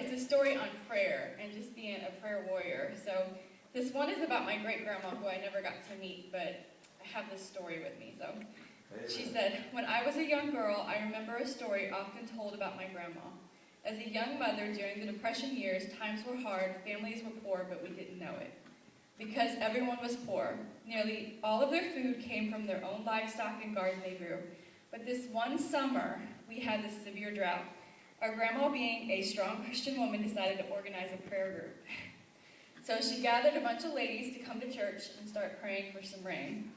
it's a story on prayer and just being a prayer warrior. So this one is about my great-grandma, who I never got to meet, but I have this story with me. So she said, "When I was a young girl, I remember a story often told about my grandma. As a young mother during the Depression years, times were hard, families were poor, but we didn't know it. Because everyone was poor. Nearly all of their food came from their own livestock and garden they grew. But this one summer, we had this severe drought. Our grandma, being a strong Christian woman, decided to organize a prayer group. So she gathered a bunch of ladies to come to church and start praying for some rain.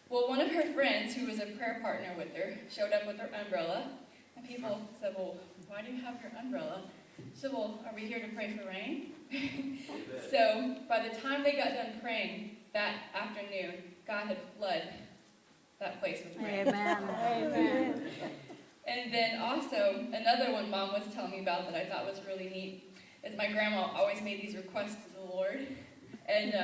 Well, one of her friends, who was a prayer partner with her, showed up with her umbrella. And people said, "Well, why do you have your umbrella?" She said, "Well, are we here to pray for rain?" So by the time they got done praying that afternoon, God had flooded that place with rain. Amen. Amen. And then also, another one Mom was telling me about that I thought was really neat is my grandma always made these requests to the Lord. And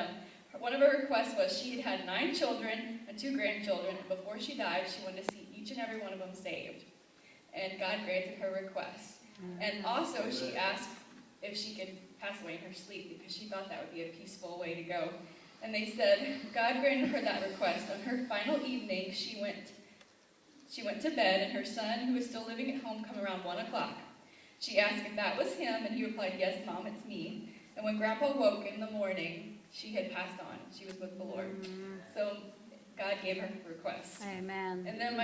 one of her requests was she had 9 children and 2 grandchildren, and before she died, she wanted to see each and every one of them saved. And God granted her request. And also, she asked if she could pass away in her sleep because she thought that would be a peaceful way to go. And they said God granted her that request. On her final evening, she went to bed, and her son, who was still living at home, came around 1 o'clock. She asked if that was him, and he replied, "Yes, Mom, it's me." And when Grandpa woke in the morning, she had passed on. She was with the Lord. So God gave her request. Amen. And then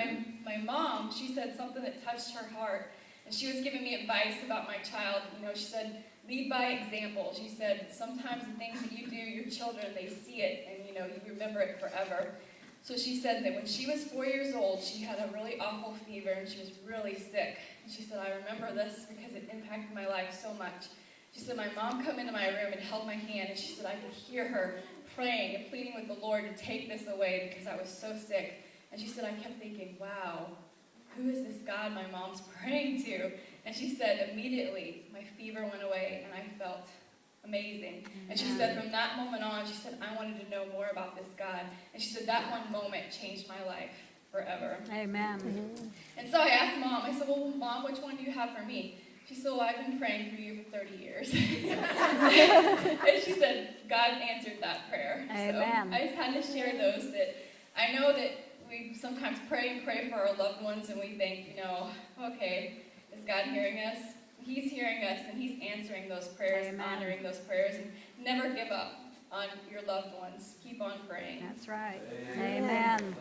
my mom, she said something that touched her heart. And she was giving me advice about my child. You know, she said, lead by example. She said, sometimes the things that you do, your children, they see it, and, you know, you remember it forever. So she said that when she was 4 years old, she had a really awful fever, and she was really sick. And she said, I remember this because it impacted my life so much. She said, my mom came into my room and held my hand, and she said, I could hear her praying and pleading with the Lord to take this away because I was so sick. And she said, I kept thinking, wow, who is this God my mom's praying to? And she said, immediately, my fever went away, and I felt amazing. And she said, from that moment on, she said, I wanted to know more about this God. And she said, that one moment changed my life forever. Amen. And so I asked Mom, I said, well, Mom, which one do you have for me? She said, well, I've been praying for you for 30 years. And she said, God answered that prayer. Amen. So I just had to share those that I know that we sometimes pray for our loved ones, and we think, you know, okay, is God hearing us? He's hearing us, and He's answering those prayers, Amen. honoring those prayers, and never give up on your loved ones. Keep on praying. That's right. Amen. Amen.